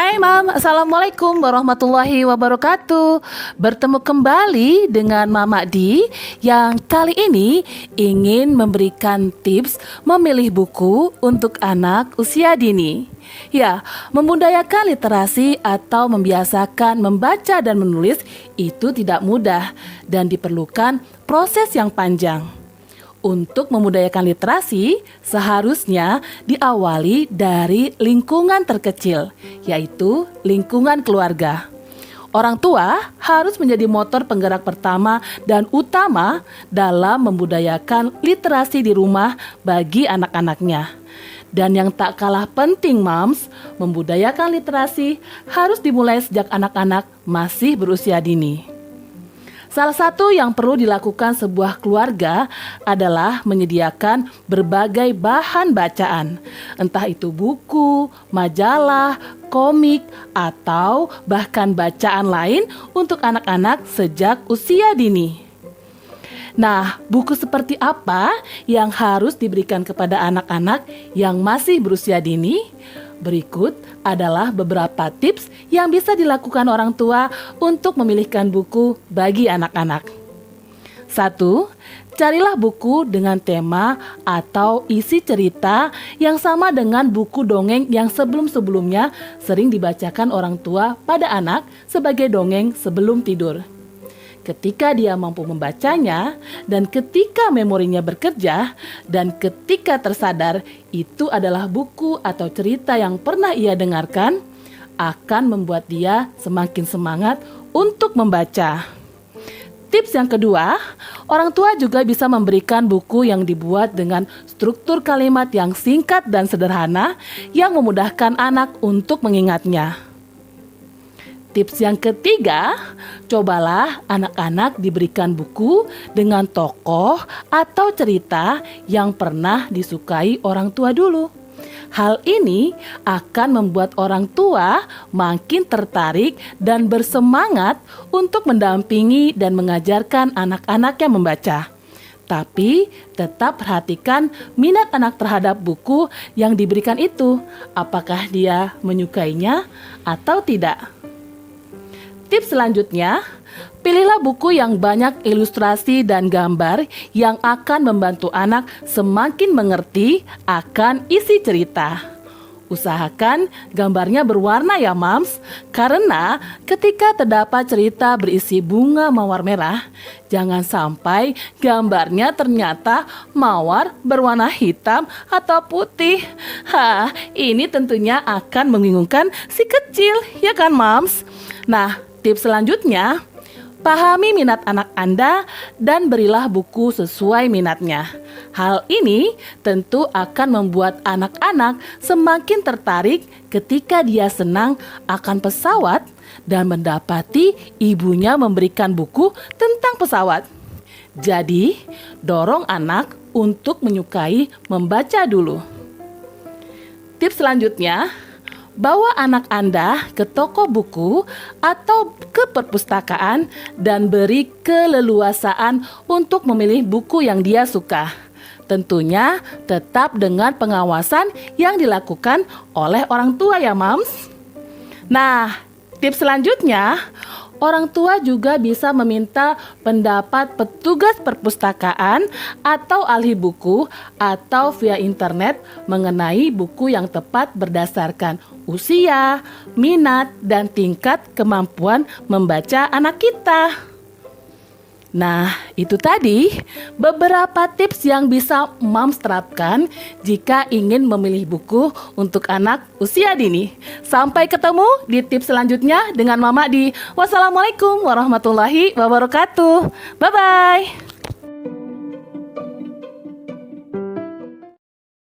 Hai Mam, Assalamualaikum warahmatullahi wabarakatuh. Bertemu kembali dengan Mama Di yang kali ini ingin memberikan tips memilih buku untuk anak usia dini. Ya, membudayakan literasi atau membiasakan membaca dan menulis itu tidak mudah dan diperlukan proses yang panjang. Untuk memudayakan literasi, seharusnya diawali dari lingkungan terkecil, yaitu lingkungan keluarga. Orang tua harus menjadi motor penggerak pertama dan utama dalam membudayakan literasi di rumah bagi anak-anaknya. Dan yang tak kalah penting, Mams, membudayakan literasi harus dimulai sejak anak-anak masih berusia dini. Salah satu yang perlu dilakukan sebuah keluarga adalah menyediakan berbagai bahan bacaan, entah itu buku, majalah, komik, atau bahkan bacaan lain untuk anak-anak sejak usia dini. Nah, buku seperti apa yang harus diberikan kepada anak-anak yang masih berusia dini? Berikut adalah beberapa tips yang bisa dilakukan orang tua untuk memilihkan buku bagi anak-anak. 1. Carilah buku dengan tema atau isi cerita yang sama dengan buku dongeng yang sebelum-sebelumnya sering dibacakan orang tua pada anak sebagai dongeng sebelum tidur. Ketika dia mampu membacanya, dan ketika memorinya bekerja, dan ketika tersadar itu adalah buku atau cerita yang pernah ia dengarkan, akan membuat dia semakin semangat untuk membaca. Tips yang kedua, orang tua juga bisa memberikan buku yang dibuat dengan struktur kalimat yang singkat dan sederhana yang memudahkan anak untuk mengingatnya. Tips yang ketiga, cobalah anak-anak diberikan buku dengan tokoh atau cerita yang pernah disukai orang tua dulu. Hal ini akan membuat orang tua makin tertarik dan bersemangat untuk mendampingi dan mengajarkan anak-anaknya membaca. Tapi tetap perhatikan minat anak terhadap buku yang diberikan itu. Apakah dia menyukainya atau tidak? Tips selanjutnya, pilihlah buku yang banyak ilustrasi dan gambar yang akan membantu anak semakin mengerti akan isi cerita. Usahakan gambarnya berwarna ya Mams, karena ketika terdapat cerita berisi bunga mawar merah, jangan sampai gambarnya ternyata mawar berwarna hitam atau putih. Ini tentunya akan membingungkan si kecil, ya kan Mams? Nah, tips selanjutnya, pahami minat anak Anda dan berilah buku sesuai minatnya. Hal ini tentu akan membuat anak-anak semakin tertarik ketika dia senang akan pesawat dan mendapati ibunya memberikan buku tentang pesawat. Jadi, dorong anak untuk menyukai membaca dulu. Tips selanjutnya, bawa anak Anda ke toko buku atau ke perpustakaan dan beri keleluasaan untuk memilih buku yang dia suka. Tentunya tetap dengan pengawasan yang dilakukan oleh orang tua ya Mams. Nah, tips selanjutnya, orang tua juga bisa meminta pendapat petugas perpustakaan atau ahli buku atau via internet mengenai buku yang tepat berdasarkan usia, minat, dan tingkat kemampuan membaca anak kita. Nah, itu tadi beberapa tips yang bisa Mams terapkan jika ingin memilih buku untuk anak usia dini. Sampai ketemu di tips selanjutnya dengan Mama Di. Wassalamualaikum warahmatullahi wabarakatuh. Bye-bye.